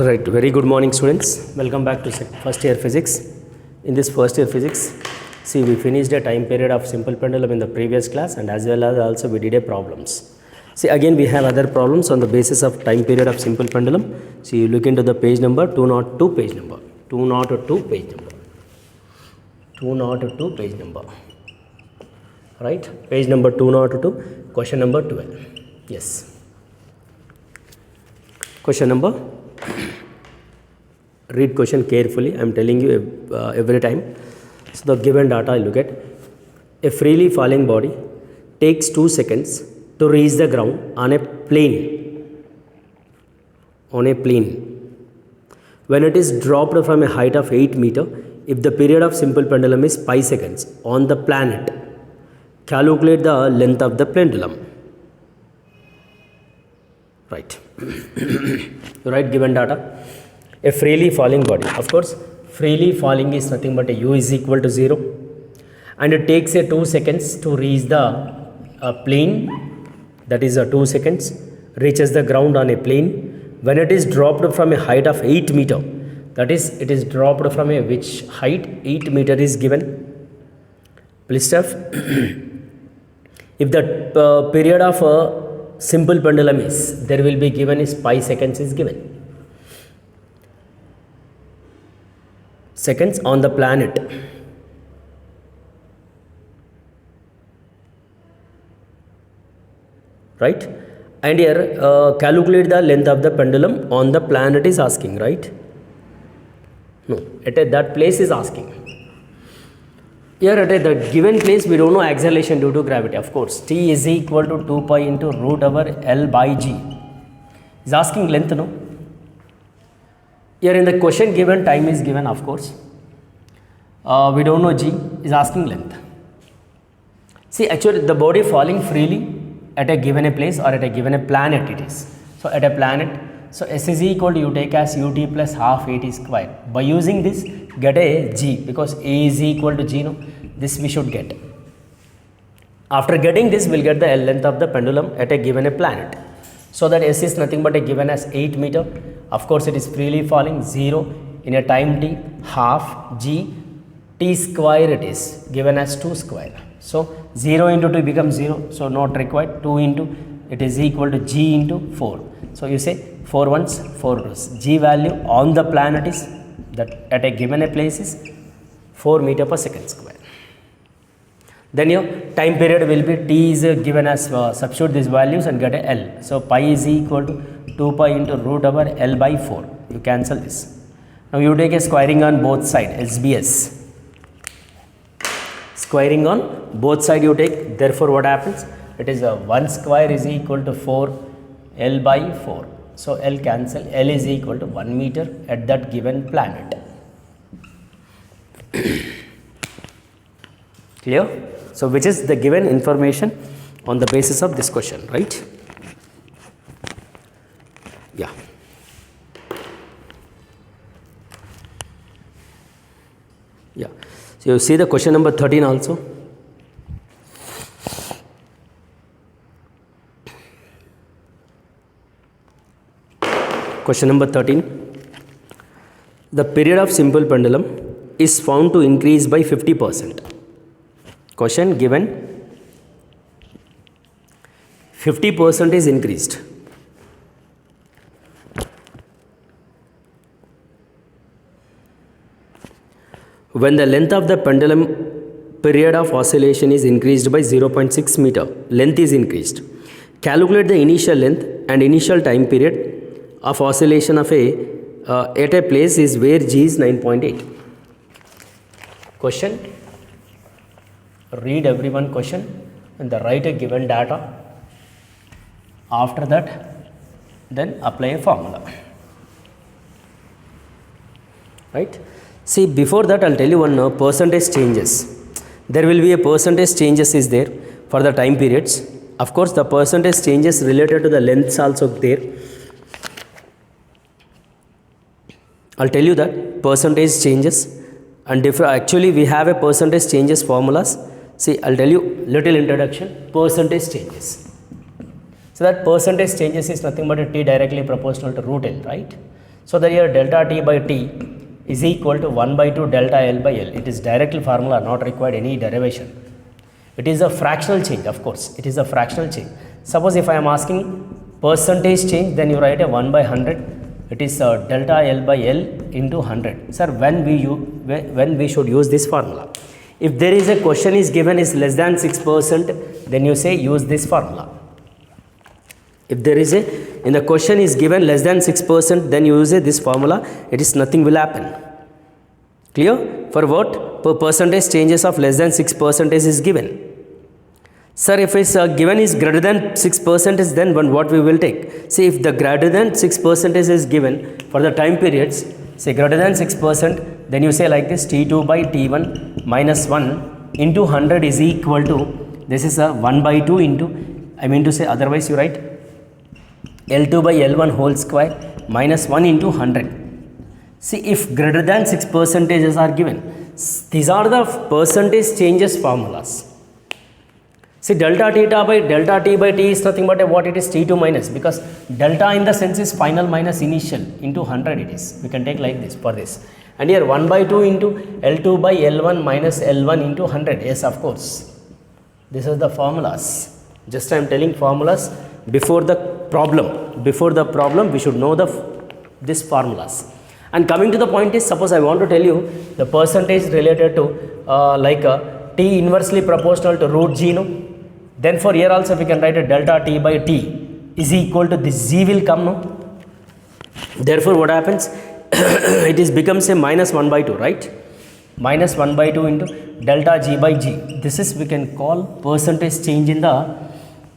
Right, very good morning students. Welcome back to first year physics. In this first year physics, see we finished a time period of simple pendulum in the previous class, and as well as also we did a problems. See again we have other problems on the basis of time period of simple pendulum. So you look into the page number 202 page number. 202 page number. 202 page number. Right? Page number 202, question number 12. Yes. Question number, read question carefully. I am telling you every time. So the given data, look at a freely falling body takes 2 seconds to reach the ground on a plane. On a plane. When it is dropped from a height of 8 meter, if the period of simple pendulum is 5 seconds on the planet, calculate the length of the pendulum. Right. Right, given data. A freely falling body. Of course, freely falling is nothing but a u is equal to 0. And it takes a 2 seconds to reach the plane. That is 2 seconds. Reaches the ground on a plane. When it is dropped from a height of 8 meter. That is, it is dropped from a which height? 8 meter is given. Please stuff. If the period of simple pendulum is, there will be given is 5 seconds is given. Seconds on the planet. Right? And here calculate the length of the pendulum on the planet is asking, right? No, at that place is asking. Here at the given place we don't know acceleration due to gravity. Of course, T is equal to 2 pi into root over L by G. Is asking length, no? Here in the question given time is given, of course. We don't know G, is asking length. See, actually the body falling freely at a given a place or at a given a planet it is. So at a planet, so S is equal to you take as ut plus half at square. By using this, get a G, because A is equal to G, no? This we should get. After getting this, we'll get the L length of the pendulum at a given a planet. So that S is nothing but a given as 8 meter. Of course, it is freely falling 0 in a time t, half G, t square it is given as 2 square. So 0 into 2 becomes 0. So not required. 2 into it is equal to G into 4. So you say 4 ones, 4 twos. G value on the planet is that at a given a place is 4 meter per second square. Then your time period will be T is given as substitute these values and get a L. So pi is equal to 2 pi into root over L by 4. You cancel this. Now you take a squaring on both sides, SBS. Squaring on both sides you take, therefore what happens? It is 1 square is equal to 4 L by 4. So L cancel, L is equal to 1 meter at that given planet. Clear? So which is the given information on the basis of this question, right? Yeah. Yeah. So you see the question number 13 also. Question number 13. The period of simple pendulum is found to increase by 50%. Question given 50% is increased. When the length of the pendulum period of oscillation is increased by 0.6 meter, length is increased. Calculate the initial length and initial time period of oscillation of at a place is where G is 9.8. Question. Read everyone question and write a given data. After that, then apply a formula. Right? See, before that I'll tell you one percentage changes. There will be a percentage changes is there for the time periods. Of course, the percentage changes related to the lengths also there. I'll tell you that percentage changes and actually we have a percentage changes formulas. See, I'll tell you little introduction, percentage changes. So that percentage changes is nothing but a t directly proportional to root L, right? So that here delta T by T is equal to 1 by 2 delta L by L. It is directly formula, not required any derivation. It is a fractional change, of course. It is a fractional change. Suppose if I am asking percentage change, then you write a 1 by 100. It is delta L by L into 100. Sir, when we should use this formula? If there is a question is given is less than 6%, then you say use this formula. If there is in the question is given less than 6%, then you use this formula. It is nothing will happen. Clear? For what? Per percentage changes of less than 6% is given. Sir, if it's given is greater than 6%, then what we will take? See, if the greater than 6% is given for the time periods, say greater than 6%, then you say like this, T2 by T1 minus 1 into 100 is equal to, this is a 1 by 2 into, I mean to say otherwise you write L2 by L1 whole square minus 1 into 100. See, if greater than 6% are given, these are the percentage changes formulas. See, delta T by T is nothing but what it is T2 minus, because delta in the sense is final minus initial into 100 it is. We can take like this for this. And here 1 by 2 into L2 by L1 minus L1 into 100. Yes, of course. This is the formulas. Just I am telling formulas before the problem. Before the problem, we should know this formulas. And coming to the point is, suppose I want to tell you the percentage related to T inversely proportional to root G, no? Then for here also we can write a delta T by T is equal to this G will come, no? Therefore what happens? It is becomes a minus 1 by 2, right? Minus 1 by 2 into delta G by G. This is we can call percentage change in the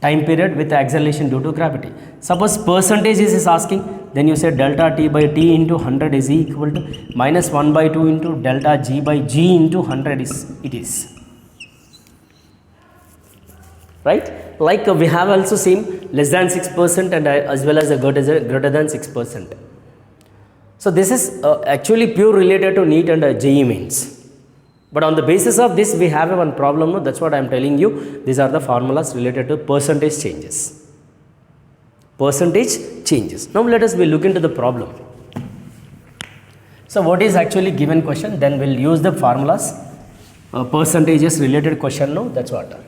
time period with acceleration due to gravity. Suppose percentage is asking, then you say delta T by T into 100 is equal to minus 1 by 2 into delta G by G into 100 it is. Right? Like we have also seen less than 6% and as well as a greater than 6%. So this is actually pure related to NEET and JEE Mains. But on the basis of this, we have one problem. No? That's what I am telling you. These are the formulas related to percentage changes. Percentage changes. Now let us look into the problem. So what is actually given question? Then we'll use the formulas. Percentages related question. No, that's what.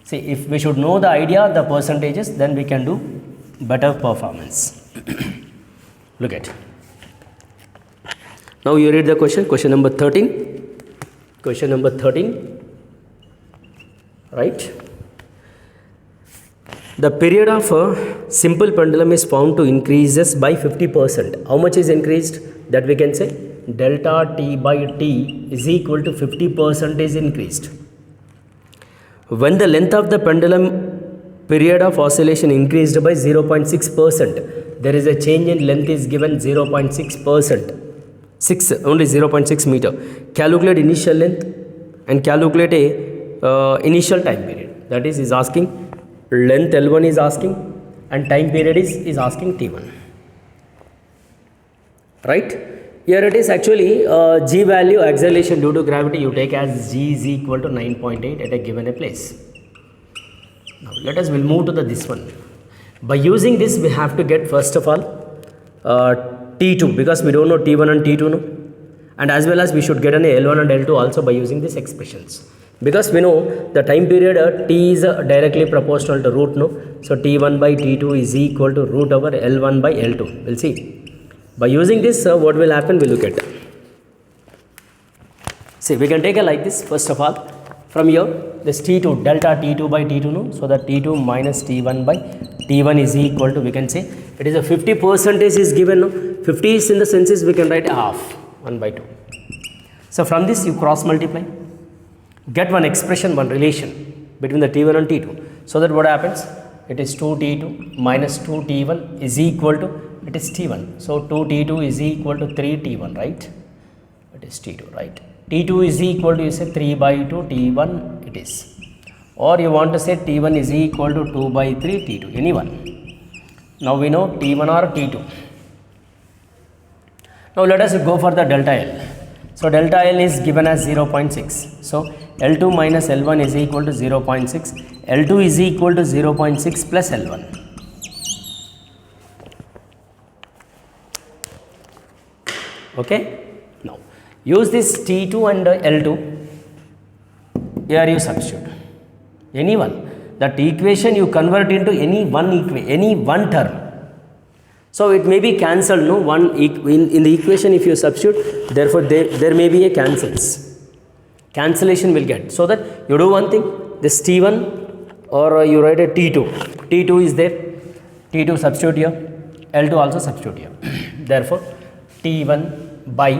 See, if we should know the idea, the percentages, then we can do better performance. Look at. Now you read the question. Question number 13. Question number 13, right? The period of a simple pendulum is found to increases by 50%. How much is increased? That we can say delta T by T is equal to 50% is increased. When the length of the pendulum period of oscillation increased by 0.6%, there is a change in length is given 0.6%. Only 0.6 meter. Calculate initial length and calculate a initial time period. That is asking length L1 is asking and time period is asking T1. Right? Here it is actually G value acceleration due to gravity you take as G is equal to 9.8 at a given a place. Now we'll move to this one. By using this we have to get first of all T2 because we don't know T1 and T2 no, and as well as we should get an L1 and L2 also by using these expressions because we know the time period T is directly proportional to root no, so T1 by T2 is equal to root over L1 by L2. We'll see. By using this what will happen, we'll look at. See, we can take it like this. First of all, from here this T2 delta T2 by T2 no, so that T2 minus T1 by T1 is equal to, we can say it is a 50% is given no, 50 is in the senses we can write a half 1 by 2. So from this you cross multiply, get one expression, one relation between the T1 and T2, so that what happens, it is 2T2 minus 2T1 is equal to, it is T1, so 2T2 is equal to 3T1, right? It is T2, right? T2 is equal to, you say 3 by 2 T1 it is, or you want to say T1 is equal to 2 by 3 T2, anyone. Now we know T1 or T2. Now let us go for the delta L. So delta L is given as 0.6. So L2 minus L1 is equal to 0.6. L2 is equal to 0.6 plus L1. Okay, now use this T2 and L2. Here you substitute any one. That equation you convert into any one term. So it may be cancelled, no? In the equation if you substitute, therefore there may be a cancellation will get. So that you do one thing, this T1 or you write a T2. T2 is there, T2 substitute here, L2 also substitute here. Therefore T1 by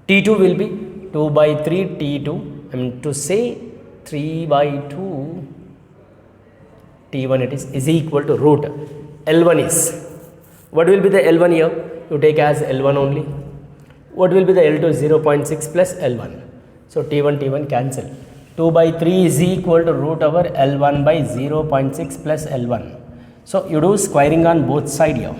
T2 will be 2 by 3 T2, I mean to say 3 by 2 T1 it is equal to root L1 is, what will be the L1 here? You take as L1 only. What will be the L2? 0.6 plus L1. So T1 cancel. 2 by 3 is equal to root over L1 by 0.6 plus L1. So you do squaring on both sides here.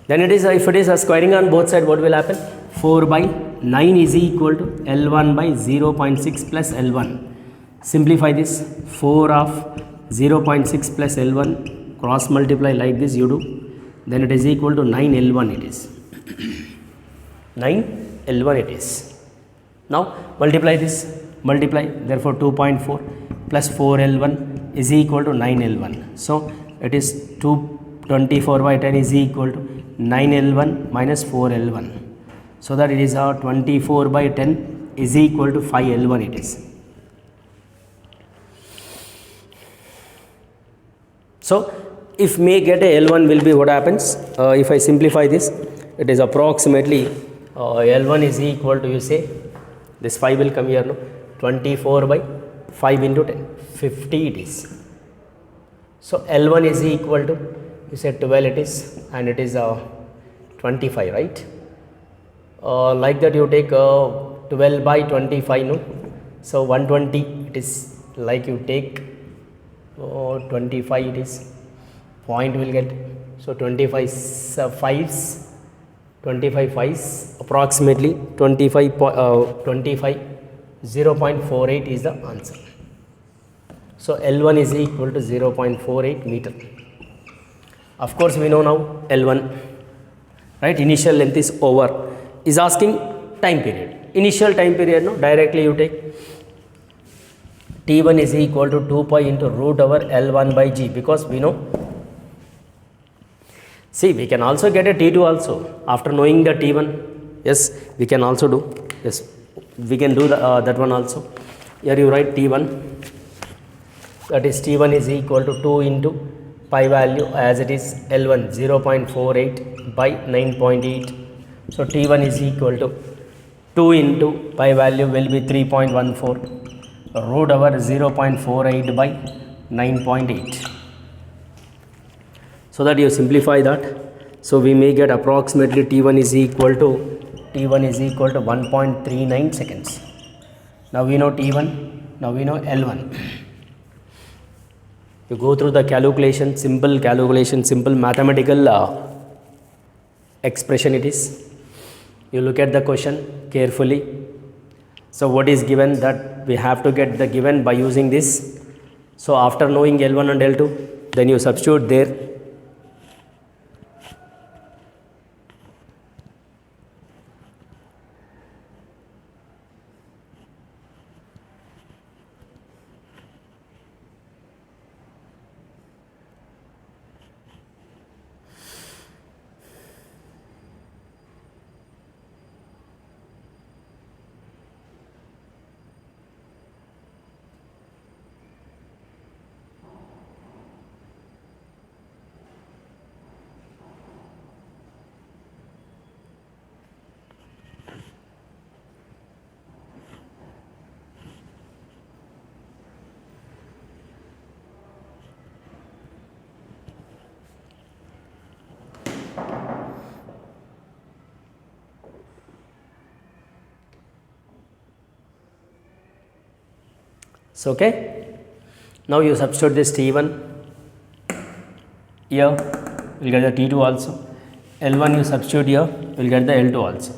Then it is, if it is a squaring on both sides, what will happen? 4 by 9 is equal to L1 by 0.6 plus L1. Simplify this. 4 of 0.6 plus L1 cross multiply like this you do, then it is equal to 9 L1 it is. 9 L1 it is. Now multiply this, multiply, therefore 2.4 plus 4 L1 is equal to 9 L1. So it is 224 by 10 is equal to 9 L1 minus 4 L1. So that it is 24 by 10 is equal to 5 L1 it is. So if may get a L1 will be what happens, if I simplify this, it is approximately L1 is equal to, you say, this 5 will come here, no? 24 by 5 into 10, 50 it is. So L1 is equal to, you said 12 it is, and it is 25, right? Like that you take 12 by 25, no? So 120 it is, like you take 25 it is, point will get, so 25 fives approximately 25 0.48 is the answer. So L1 is equal to 0.48 meter. Of course we know now L1, right? Initial length is over. Is asking time period, initial time period, no? Directly you take T1 is equal to 2 pi into root over L1 by G, because we know. See, we can also get a T2 also after knowing the T1. Yes, we can also do. Yes, we can do the, that one also. Here you write T1, that is T1 is equal to 2 into pi value as it is L1 0.48 by 9.8. So T1 is equal to 2 into pi value will be 3.14 root over 0.48 by 9.8. So that you simplify that. So we may get approximately T1 is equal to 1.39 seconds. Now we know T1, now we know L1. You go through the calculation, simple mathematical expression it is. You look at the question carefully. So what is given, that we have to get the given by using this. So after knowing L1 and L2, then you substitute there. So okay, now you substitute this T1 here, you will get the T2 also. L1 you substitute here, you will get the L2 also.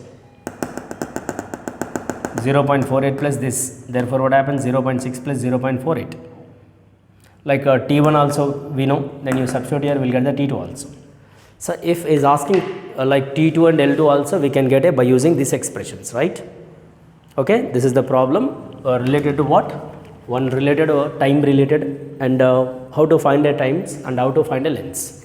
0.48 plus this, therefore what happens, 0.6 plus 0.48. Like T1 also we know, then you substitute here, we will get the T2 also. So if is asking like T2 and L2 also we can get it by using these expressions, right? Okay, this is the problem related to what? One related or time related, and how to find a times and how to find a lengths.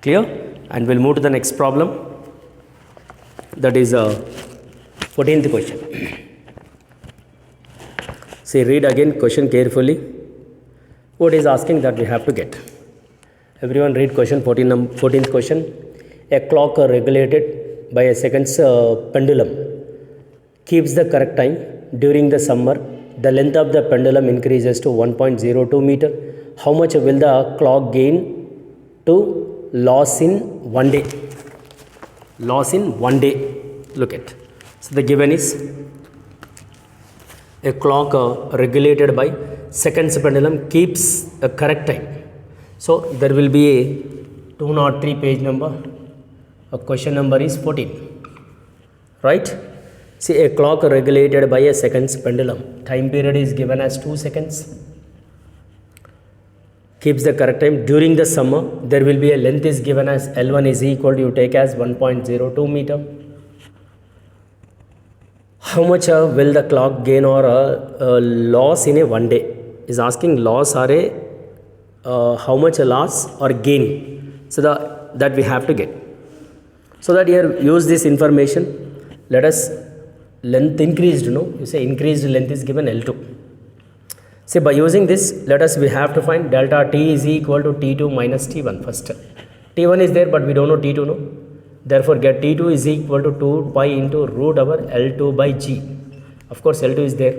Clear? And we'll move to the next problem. That is 14th question. See, read again question carefully. What is asking that we have to get? Everyone read question 14th question. A clock regulated by a seconds pendulum keeps the correct time during the summer. The length of the pendulum increases to 1.02 meter. How much will the clock gain to loss in 1 day? Loss in 1 day. Look at. So the given is a clock regulated by seconds pendulum keeps a correct time. So there will be a 203 page number. A question number is 14. Right? See, a clock regulated by a seconds pendulum. Time period is given as 2 seconds. Keeps the correct time during the summer. There will be a length is given as L1 is equal to, you take as 1.02 meter. How much will the clock gain or loss in a 1 day? Is asking loss or a how much a loss or gain. So that we have to get. So that here use this information. Let us length increased, you say increased length is given L2. See, by using this, we have to find delta T is equal to T2 minus T1 first. T1 is there, but we don't know T2, no? Therefore, get T2 is equal to 2 pi into root over L2 by G. Of course, L2 is there.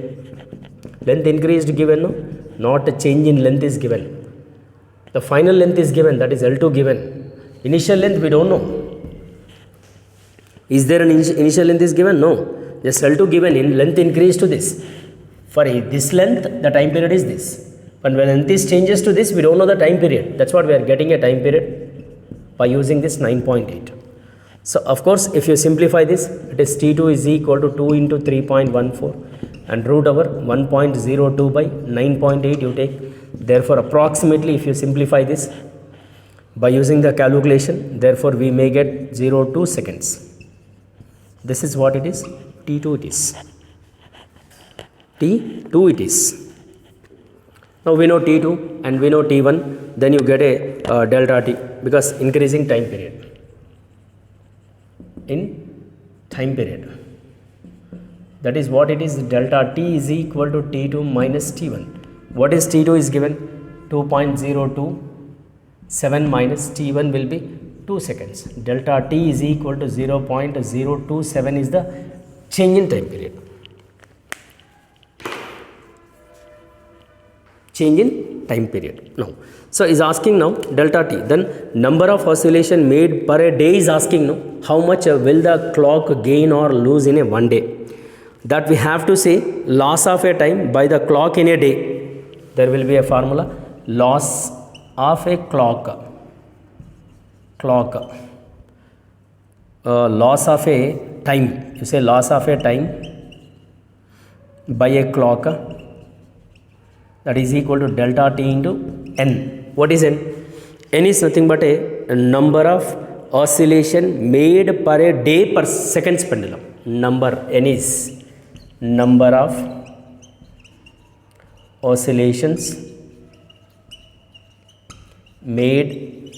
Length increased given, no? Not a change in length is given. The final length is given, that is L2 given. Initial length, we don't know. Is there an initial length is given? No. Just L2 given in length increased to this. For this length, the time period is this. But when this changes to this, we don't know the time period. That's what we are getting a time period by using this 9.8. So, of course, if you simplify this, it is T2 is equal to 2 into 3.14 and root over 1.02 by 9.8 you take. Therefore, approximately if you simplify this by using the calculation, therefore, we may get 0.2 seconds. This is what it is. T2 it is. T2 it is. Now we know T2 and we know T1, then you get a delta T because increasing time period. In time period. That is what it is, delta T is equal to T2 minus T1. What is T2 is given? 2.02. 7 minus T1 will be 2 seconds. Delta T is equal to 0.027 is the change in time period. Change in time period. Now, so is asking now delta T. Then number of oscillation made per a day is asking now how much will the clock gain or lose in a 1 day. That we have to say loss of a time by the clock in a day. There will be a formula, loss of a clock. Loss of a time. You say loss of a time by a clock. That is equal to delta T into N. What is N? N is nothing but a number of oscillation made per a day per seconds pendulum. Number N is number of oscillations made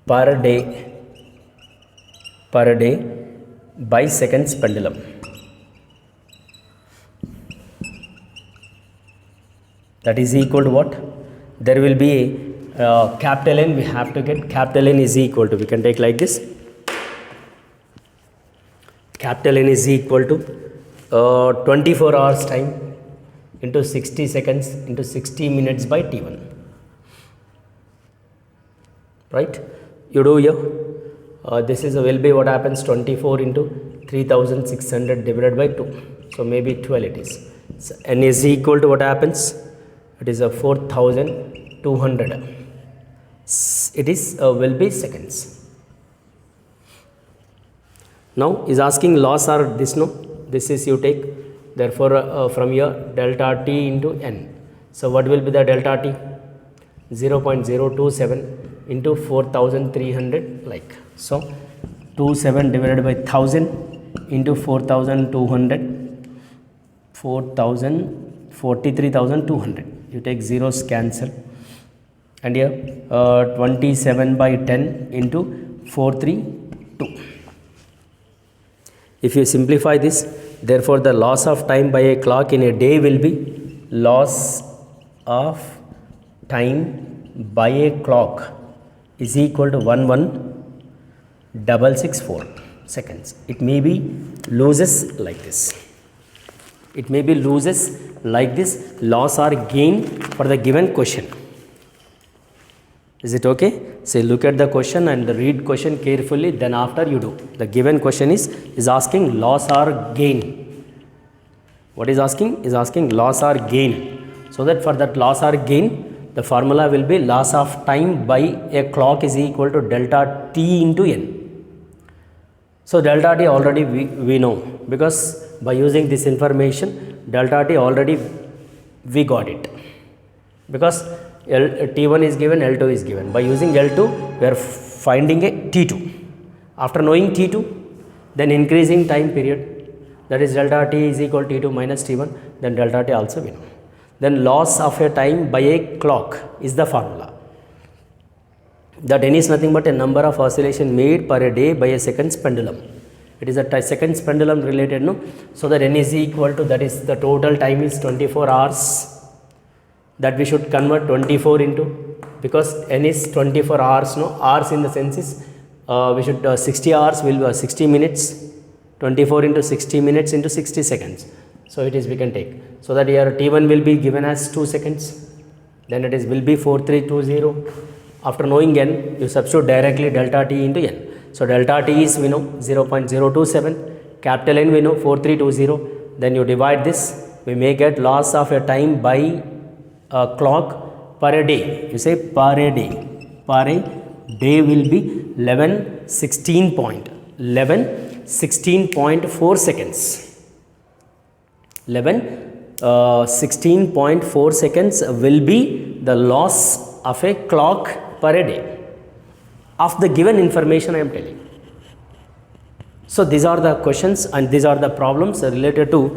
per day by seconds pendulum. That is equal to what? There will be capital N, we have to get capital N is equal to, we can take like this. Capital N is equal to 24 hours time into 60 seconds into 60 minutes by T1. right? You do here. This is will be what happens 24 into 3600 divided by 2. So maybe 12 it is. So n is equal to what happens? It is a 4200. It is will be seconds. Now is asking loss or this, no? This is you take, therefore from here delta t into n. So what will be the delta t? 0.027 into 4300 like. So 27 divided by 1000 into 4200, 43,200. You take zeros cancel, and here 27 by 10 into 432. If you simplify this, therefore the loss of time by a clock in a day will be loss of time by a clock is equal to 11,664 seconds. It may be loses like this. It may be loses like this, loss or gain for the given question. Is it okay? Say look at the question and read question carefully, then after you do. The given question is asking loss or gain. What is asking? Is asking loss or gain. So that for that loss or gain, the formula will be loss of time by a clock is equal to delta t into n. So delta t already we know, because by using this information delta t already we got it, because T1 is given, L2 is given. By using L2 we are finding a T2. After knowing T2, then increasing time period, that is delta t is equal to T2 minus T1, then delta t also we know. Then loss of a time by a clock is the formula. That n is nothing but a number of oscillation made per a day by a seconds pendulum. It is a seconds pendulum related, no? So that n is equal to, that is the total time is 24 hours. That we should convert 24 into, because n is 24 hours, no? Hours in the sense is we should 60 hours will be 60 minutes, 24 into 60 minutes into 60 seconds. So it is we can take. So that here T1 will be given as 2 seconds, then it is will be 4320. After knowing n, you substitute directly delta t into n. So delta t is we know 0.027, capital N we know 4320. Then you divide this, we may get loss of a time by a clock per a day. You say per a day. Per a day will be 16.4 seconds. 16.4 seconds will be the loss of a clock per a day of the given information I am telling. So these are the questions and these are the problems related to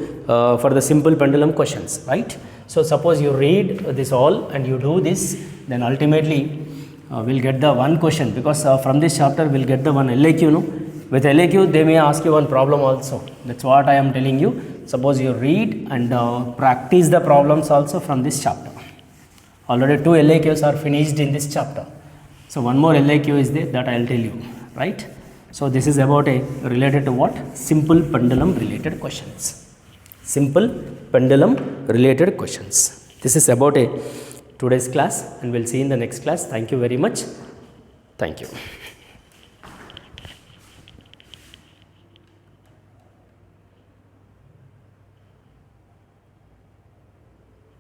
for the simple pendulum questions, right? So suppose you read this all and you do this, then ultimately we'll get the one question, because from this chapter we'll get the one LAQ, no? With LAQ they may ask you one problem also. That's what I am telling you. Suppose you read and practice the problems also from this chapter. Already 2 LAQs are finished in this chapter. So one more LAQ is there, that I will tell you, right? So this is about a related to what? Simple pendulum related questions. Simple pendulum related questions. This is about a today's class, and we'll see in the next class. Thank you very much. Thank you.